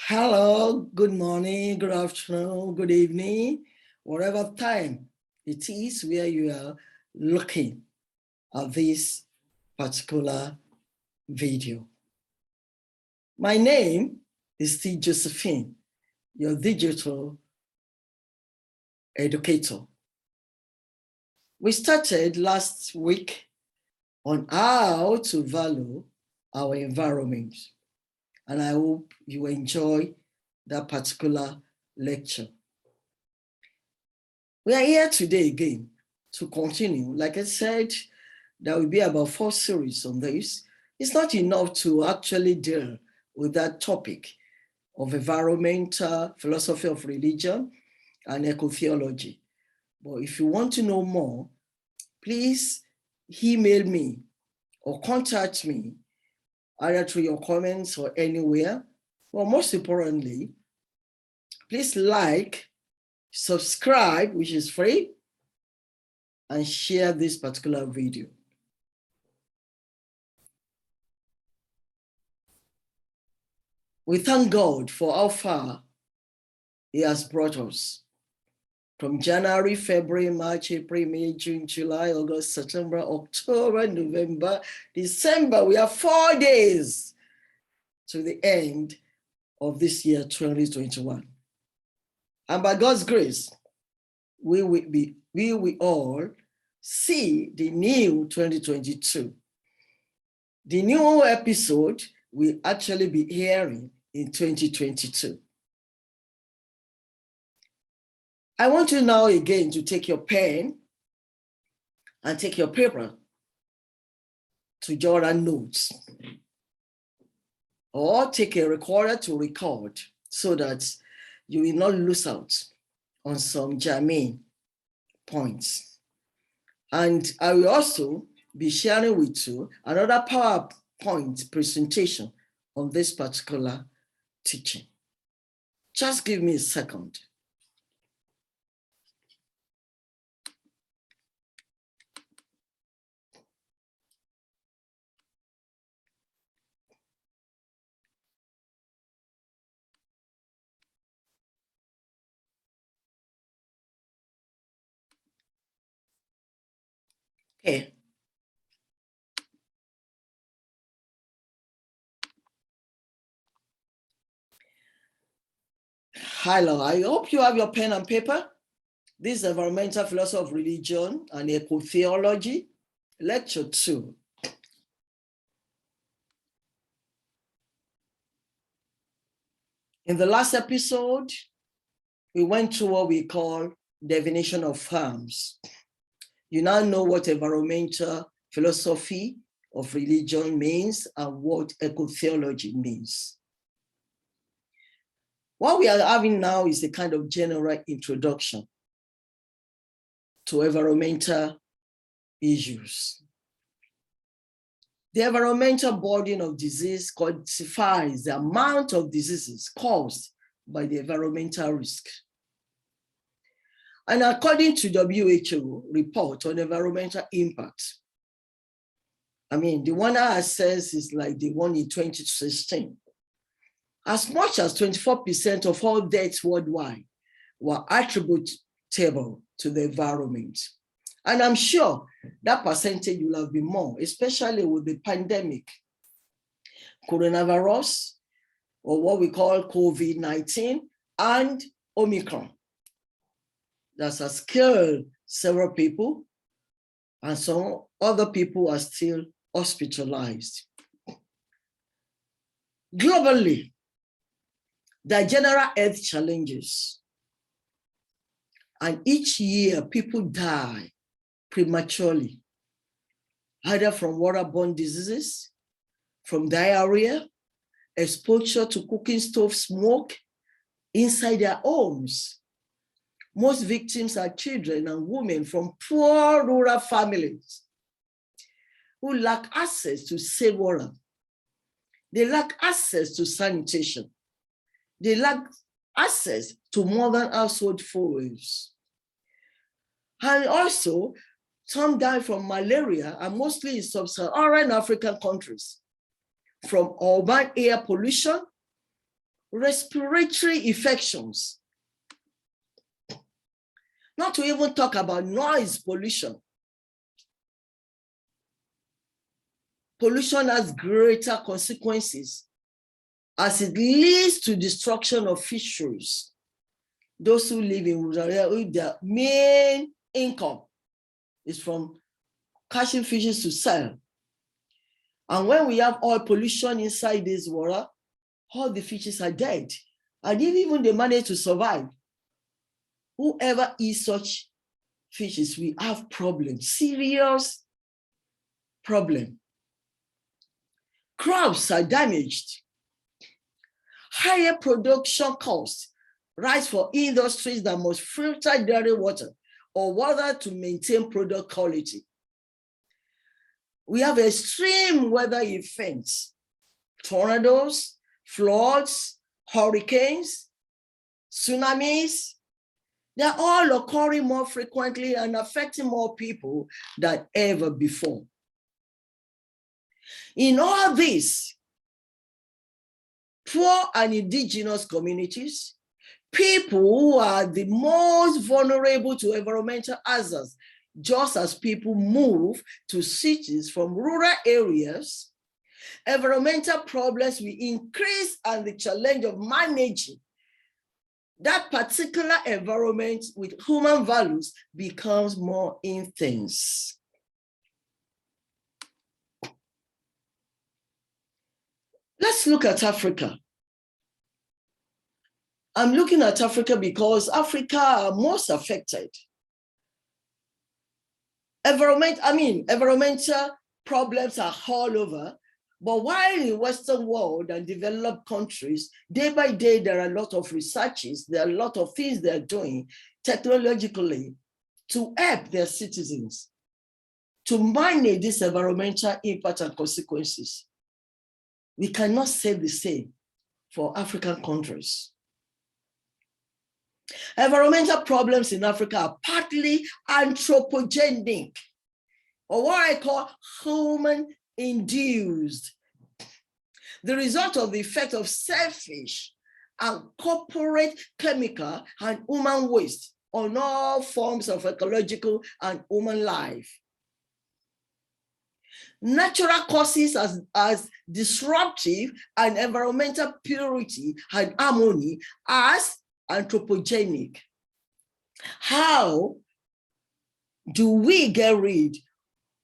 Hello, good morning, good afternoon, good evening, whatever time it is where you are looking at this particular video. My name is T. Josephine, your digital educator. We started last week on how to value our environment, and I hope you enjoy that particular lecture. We are here today again to continue. Like I said, there will be about 4 series on this. It's not enough to actually deal with that topic of environmental philosophy of religion and ecotheology. But if you want to know more, please email me or contact me either through your comments or anywhere. Well, most importantly, please like, subscribe, which is free, and share this particular video. We thank God for how far He has brought us. From January, February, March, April, May, June, July, August, September, October, November, December. We have 4 days to the end of this year, 2021. And by God's grace, we will all see the new 2022. The new episode will actually be airing in 2022. I want you now again to take your pen and take your paper to jot down notes, or take a recorder to record so that you will not lose out on some germane points. And I will also be sharing with you another PowerPoint presentation on this particular teaching. Just give me a second. Okay. Hello, I hope you have your pen and paper. This is Environmental Philosophy of Religion and Ecotheology, Lecture 2. In the last episode, we went through what we call definition of farms. You now know what environmental philosophy of religion means and what ecotheology means. What we are having now is a kind of general introduction to environmental issues. The environmental burden of disease quantifies the amount of diseases caused by the environmental risk. And according to WHO report on environmental impact, the one I assess is like the one in 2016. As much as 24% of all deaths worldwide were attributable to the environment. And I'm sure that percentage will have been more, especially with the pandemic, coronavirus, or what we call COVID-19, and Omicron. That has killed several people, and some other people are still hospitalized. Globally, there are general health challenges, and each year people die prematurely, either from waterborne diseases, from diarrhea, exposure to cooking stove smoke inside their homes. Most victims are children and women from poor rural families who lack access to safe water. They lack access to sanitation. They lack access to modern household foils. And also, some die from malaria, and mostly in sub-Saharan African countries, from urban air pollution, respiratory infections. Not to even talk about noise pollution. Pollution has greater consequences as it leads to destruction of fisheries. Those who live in rural areas, their main income is from catching fishes to sell. And when we have oil pollution inside this water, all the fishes are dead. And if even they manage to survive, whoever eats such fishes will have problems, serious problem. Crops are damaged. Higher production costs rise for industries that must filter dirty water or water to maintain product quality. We have extreme weather events, tornadoes, floods, hurricanes, tsunamis. They're all occurring more frequently and affecting more people than ever before. In all this, poor and indigenous communities, people who are the most vulnerable to environmental hazards, just as people move to cities from rural areas, environmental problems will increase and the challenge of managing that particular environment with human values becomes more intense. Let's look at Africa. I'm looking at Africa because Africa are most affected. Environmental problems are all over, but while in Western world and developed countries, day by day, there are a lot of researches, there are a lot of things they're doing technologically to help their citizens to manage this environmental impact and consequences. We cannot say the same for African countries. Environmental problems in Africa are partly anthropogenic, or what I call human-induced, the result of the effect of selfish and corporate chemical and human waste on all forms of ecological and human life. Natural causes as disruptive and environmental purity and harmony as anthropogenic. How do we get rid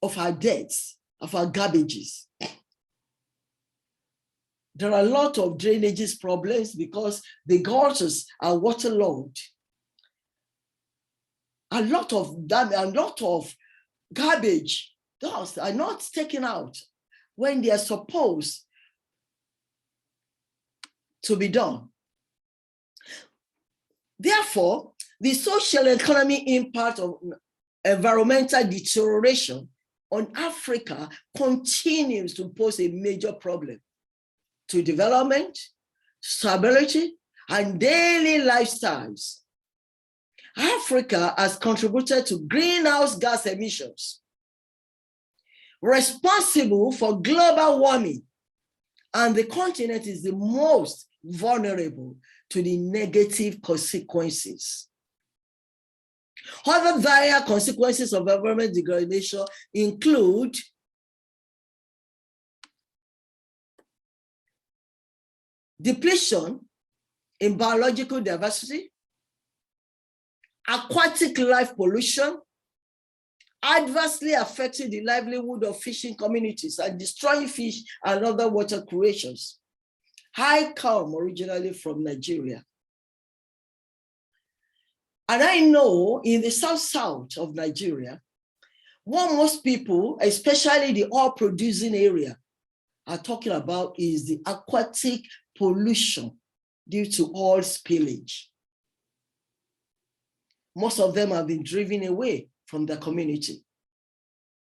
of our debts, of our garbages? There are a lot of drainages problems because the gutters are waterlogged. A lot of garbage, dust are not taken out when they are supposed to be done. Therefore, the social and economic impact of environmental deterioration on Africa continues to pose a major problem to development, stability, and daily lifestyles. Africa has contributed to greenhouse gas emissions, responsible for global warming, and the continent is the most vulnerable to the negative consequences. Other dire consequences of environment degradation include depletion in biological diversity, aquatic life pollution, adversely affecting the livelihood of fishing communities and destroying fish and other water creatures. I come originally from Nigeria. And I know in the south of Nigeria, what most people, especially the oil producing area, are talking about is the aquatic pollution due to oil spillage. Most of them have been driven away from the community.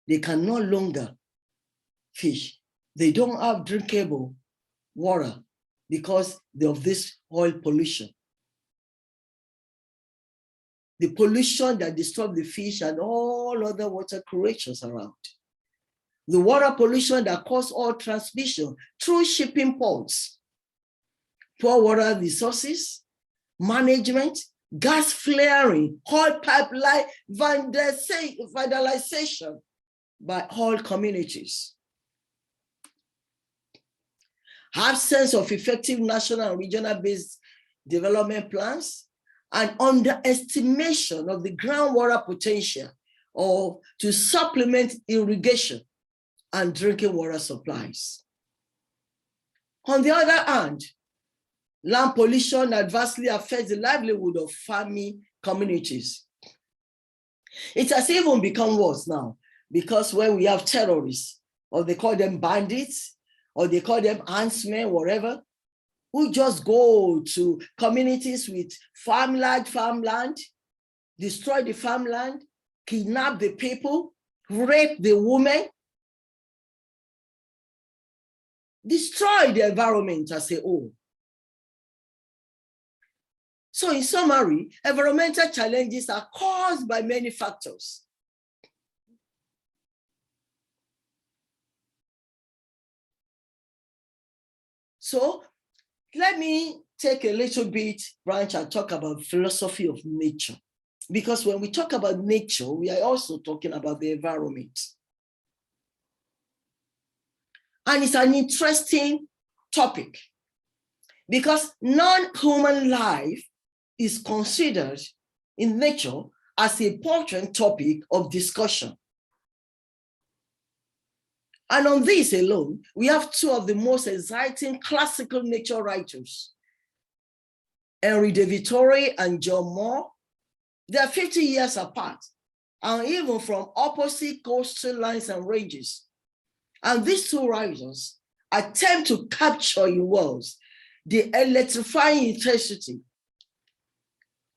They can no longer fish. They don't have drinkable water because of this oil pollution. The pollution that disturbs the fish and all other water creatures around. The water pollution that causes oil transmission through shipping ports. poor water resources, management, gas flaring, oil pipeline vandalization by all communities, absence of effective national and regional-based development plans, and underestimation of the groundwater potential or to supplement irrigation and drinking water supplies. On the other hand, land pollution adversely affects the livelihood of farming communities. It has even become worse now because when we have terrorists, or they call them bandits, or they call them huntsmen, whatever, who just go to communities with farmland, destroy the farmland, kidnap the people, rape the women, destroy the environment as a whole. So in summary, environmental challenges are caused by many factors. So let me take a little bit branch and talk about philosophy of nature. Because when we talk about nature, we are also talking about the environment. And it's an interesting topic because non-human life is considered in nature as an important topic of discussion. And on this alone, we have two of the most exciting classical nature writers, Henry David Thoreau and John Moore. They are 50 years apart, and even from opposite coastal lines and ranges. And these two writers attempt to capture in words the electrifying intensity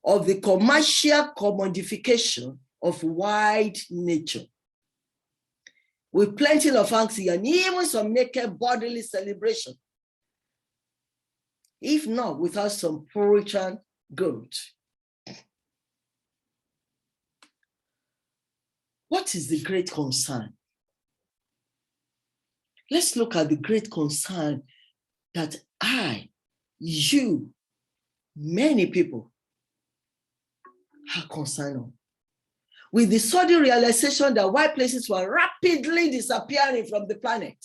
of the commercial commodification of wild nature, with plenty of fancy and even some naked bodily celebration, if not without some Puritan guilt. What is the great concern? Let's look at the great concern that I, you, many people are concerned on. With the sudden realization that wild places were rapidly disappearing from the planet.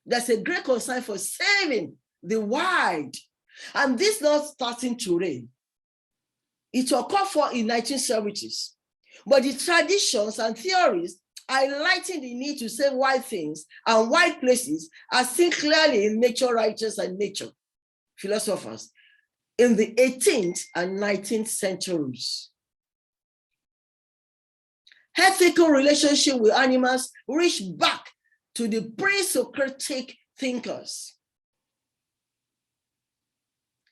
There's a great concern for saving the wild. And this not starting today. It occurred for in 1970s. But the traditions and theories highlighting the need to save wild things and wild places are seen clearly in nature writers and nature philosophers in the 18th and 19th centuries. Ethical relationship with animals reach back to the pre-Socratic thinkers.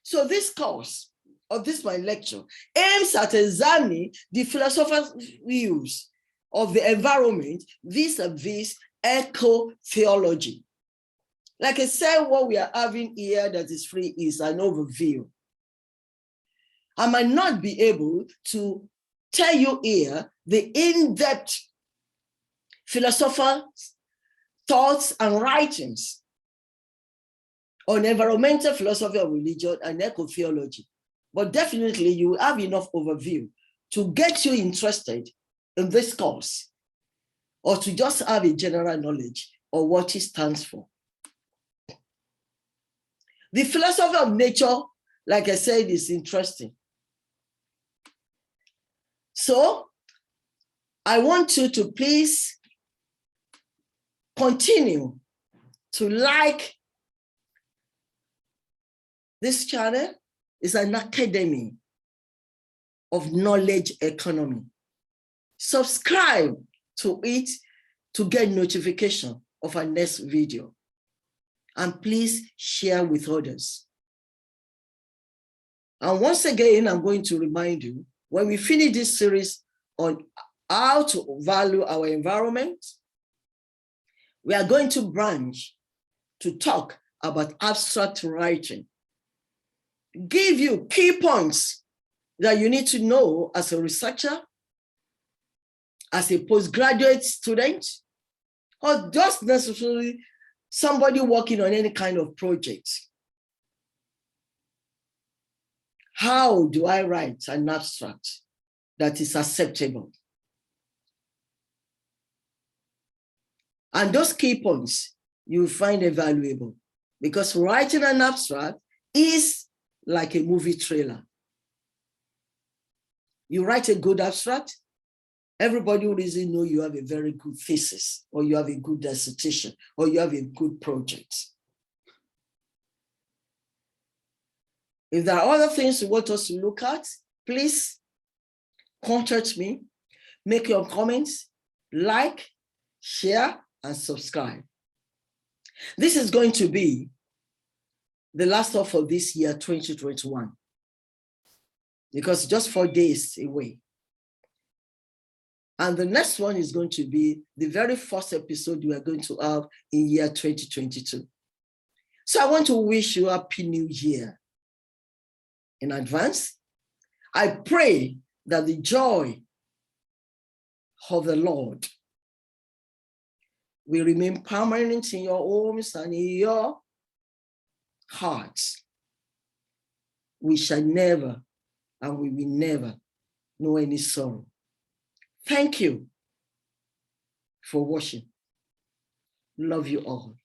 So this course, or this my lecture, aims at examining the philosopher's views of the environment vis-a-vis eco-theology. Like I said, what we are having here that is free is an overview. I might not be able to tell you here the in-depth philosopher's thoughts and writings on environmental philosophy of religion and eco-theology. But definitely you will have enough overview to get you interested in this course or to just have a general knowledge of what it stands for. The philosophy of nature, like I said, is interesting. So I want you to please continue to like this channel. Is an academy of knowledge economy. Subscribe to it to get notification of our next video. And please share with others. And once again, I'm going to remind you, when we finish this series on how to value our environment, we are going to branch to talk about abstract writing. Give you key points that you need to know as a researcher, as a postgraduate student, or just necessarily somebody working on any kind of project. How do I write an abstract that is acceptable? And those key points you find it valuable, because writing an abstract is like a movie trailer. You write a good abstract, everybody will easily know you have a very good thesis, or you have a good dissertation, or you have a good project. If there are other things you want us to look at, please contact me, make your comments, like, share, and subscribe. This is going to be the last half of this year, 2021, because just 4 days away. And the next one is going to be the very first episode we are going to have in year 2022. So I want to wish you a happy new year in advance. I pray that the joy of the Lord will remain permanent in your homes and in your hearts. We shall never, and we will never know any sorrow. Thank you for watching. Love you all.